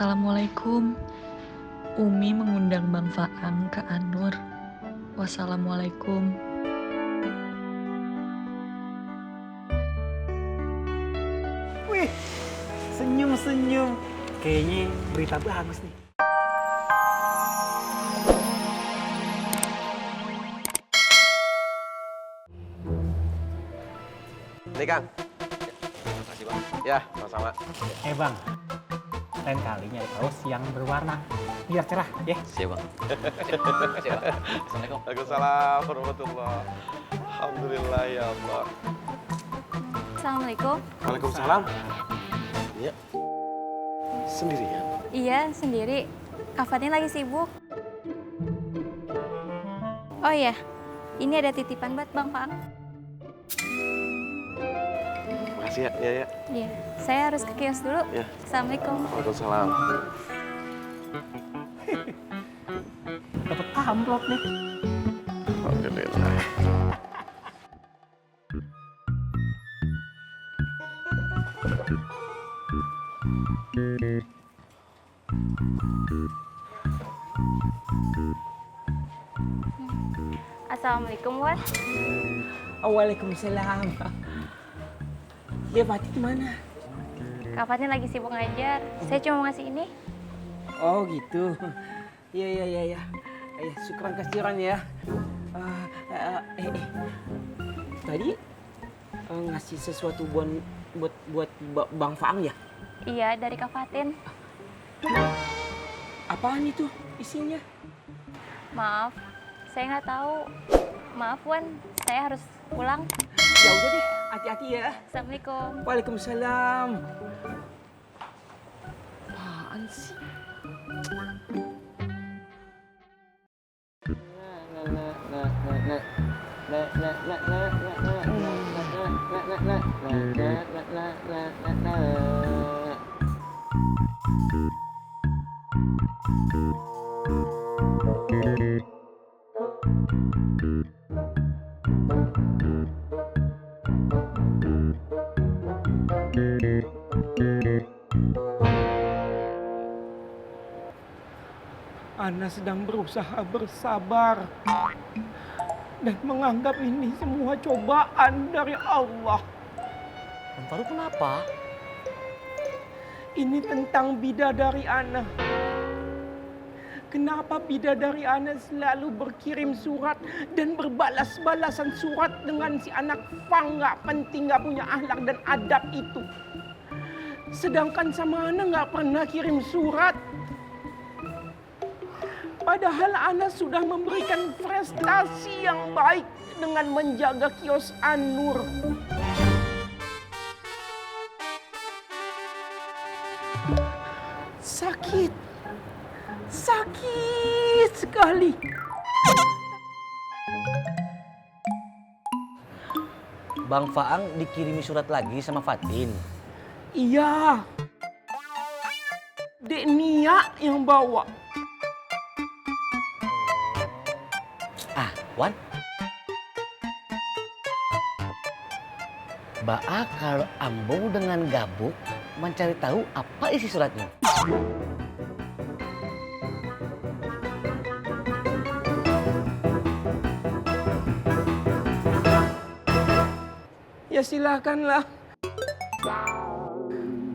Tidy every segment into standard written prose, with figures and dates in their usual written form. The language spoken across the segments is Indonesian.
Assalamualaikum. Umi mengundang Bang Faang ke Anur. Wassalamualaikum. Wih, senyum-senyum. Kayaknya berita bagus nih. Ini Kang. Makasih Bang. Ya, sama-sama. Bang, lain kali nyari kaos yang berwarna biar cerah ya. Siap Bang. Makasih Bang. Assalamualaikum. Waalaikumsalam warahmatullahi. Alhamdulillah ya Allah. Assalamualaikum. Waalaikumsalam. Iya. Sendirian? Iya, sendiri. Kak Fatin lagi sibuk. Oh iya, ini ada titipan buat Bang Faang. Makasih ya, ya. Iya, saya harus ke kios dulu. Ya. Assalamualaikum. Waalaikumsalam. Dapat amplop nih. Alhamdulillah. Assalamualaikum, Wan. Waalaikumsalam. Dia Fatih mana? Kak Fatin lagi sibuk ngajar. Saya cuma mau ngasih ini. Oh gitu. Iya. Syukran kasiran ya. Tadi ngasih sesuatu buat Bang Faang ya? Iya, dari Kak Fatin. Apaan itu isinya? Maaf, saya nggak tahu. Maaf, Wan. Saya harus pulang. Ya udah deh, hati-hati ya. Assalamualaikum. Waalaikumsalam. Apaan sih? Ana sedang berusaha bersabar dan menganggap ini semua cobaan dari Allah. Bang Faru kenapa? Ini tentang bidadari Ana. Kenapa bidadari Ana selalu berkirim surat dan berbalas-balasan surat dengan si anak Fang nggak penting, nggak punya akhlak dan adab itu. Sedangkan sama Ana nggak pernah kirim surat. Padahal Ana sudah memberikan prestasi yang baik dengan menjaga kios Anur. Sakit sekali. Bang Faang dikirimi surat lagi sama Fatin. Iya, Dek Nia yang bawa. Wan, Ba'a kalau Ambo dengan Gabuk mencari tahu apa isi suratnya. Ya silakanlah.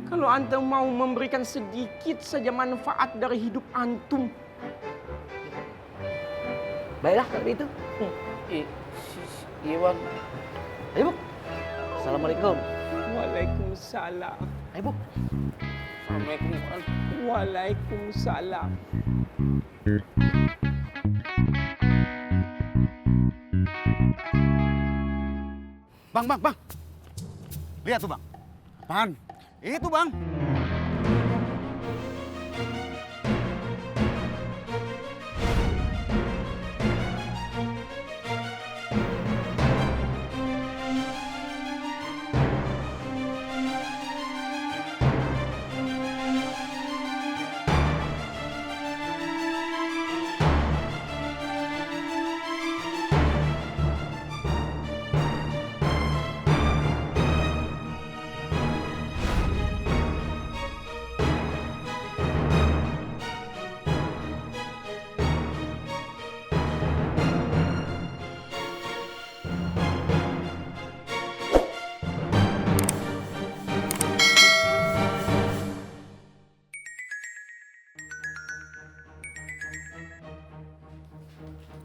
Kalau antum mau memberikan sedikit saja manfaat dari hidup antum. Baiklah kalau itu. Iya Bang. Ayo, Bu. Assalamualaikum. Waalaikumsalam. Ayo, Bu. Assalamualaikum Bang. Waalaikumsalam. Bang. Lihat tuh, Bang. Apaan? Itu, Bang.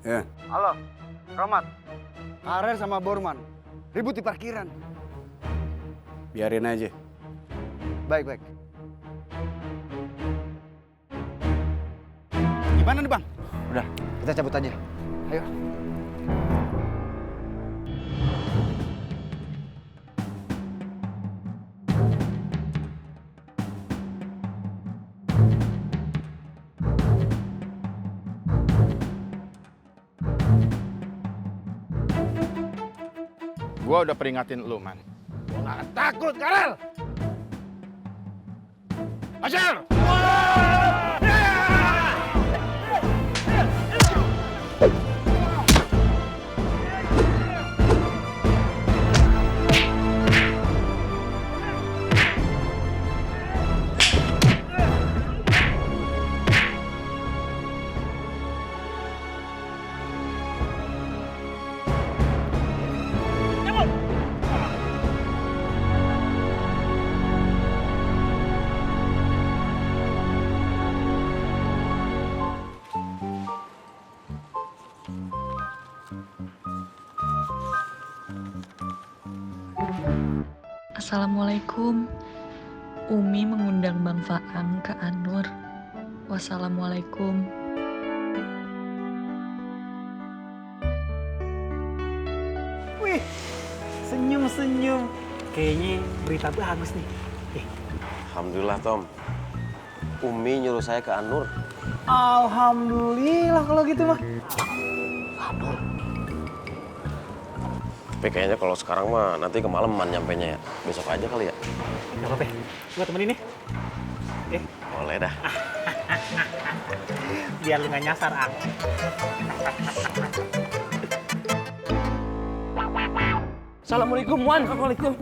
Ya. Halo, Romat. Karer sama Borman ribut di parkiran. Biarin aja. Baik. Gimana nih Bang? Udah, kita cabut aja. Ayo. Gua udah peringatin lu, Man. Gua gak akan takut, Karel! Ajar! Assalamualaikum. Umi mengundang Bang Faang ke Anur. Wassalamualaikum. Wih, senyum-senyum. Kayaknya berita bagus nih. Alhamdulillah, Tom. Umi nyuruh saya ke Anur. Alhamdulillah kalau gitu mah. Tapi kayaknya kalau sekarang mah nanti kemalaman nyampenya ya. Besok aja kali ya. Gak apa-apa, gua temenin nih. Boleh dah. Biar lu gak nyasar, Ang. Assalamualaikum, Wan. Assalamualaikum.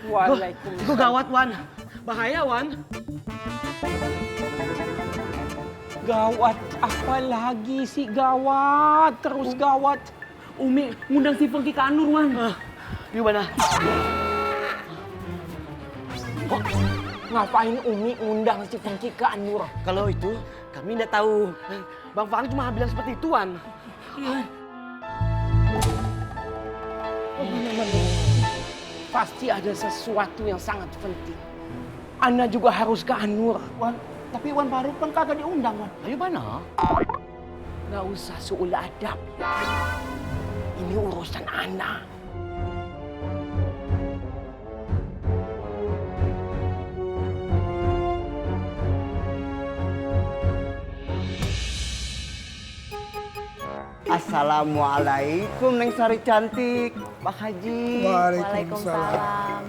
Waalaikumsalam. Itu gawat, Wan. Bahaya, Wan. Gawat, apa lagi sih gawat? Terus gawat. Umi ngundang si Fengki ke Anur, Wan. Gimana? Ngapain Umi ngundang si Fengki ke Anur? Kalau itu, kami nggak tahu. Bang Faang cuma bilang seperti itu, Wan. Pasti ada sesuatu yang sangat penting. Ana juga harus ke Anur. Wan, tapi Wan Faruk kan kagak diundang, Wan. Ayo mana? Gak usah seul adab. Ini urusan Ana. Assalamualaikum Neng Sari cantik, Pak Haji. Waalaikumsalam.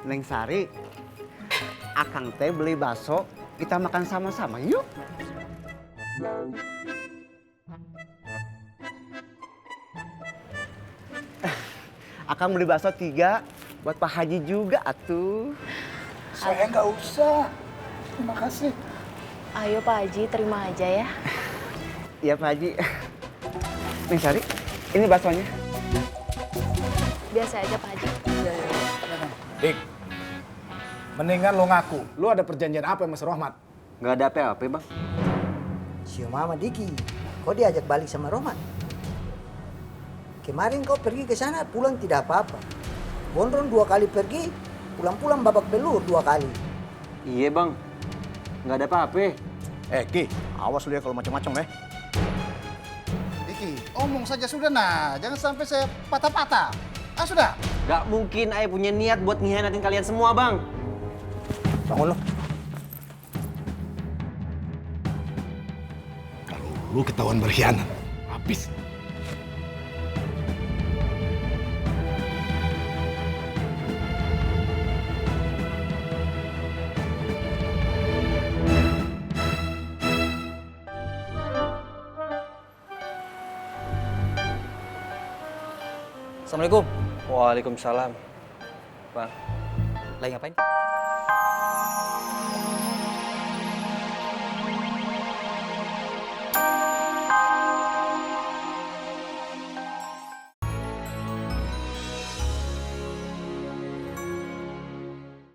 Neng Sari, Akang teh beli bakso, kita makan sama-sama yuk. Akang beli bakso 3 buat Pak Haji juga atuh. Saya nggak usah. Terima kasih. Ayo Pak Haji, terima aja ya. Iya Pak Haji. Neng Sari, ini baksonya. Biasa aja Pak Haji. Dik, mendingan lo ngaku. Lo ada perjanjian apa sama Mas Rohmat? Nggak ada apa-apa Bang. Si Mama Diki, kok diajak balik sama Rohmat? Kemarin kau pergi ke sana, pulang tidak apa-apa. Gondrong 2 kali pergi, pulang-pulang babak belur 2 kali. Iya Bang, nggak ada apa-apa. Ki, awas lu ya kalau macam-macam ya. Diki, omong saja sudah nah. Jangan sampai saya patah-patah. Ah sudah. Nggak mungkin Ayah punya niat buat ngianatin kalian semua Bang. Bangun lo. Kalau lu ketahuan berkhianat, habis. Assalamualaikum. Waalaikumsalam. Bang. Lagi ngapain?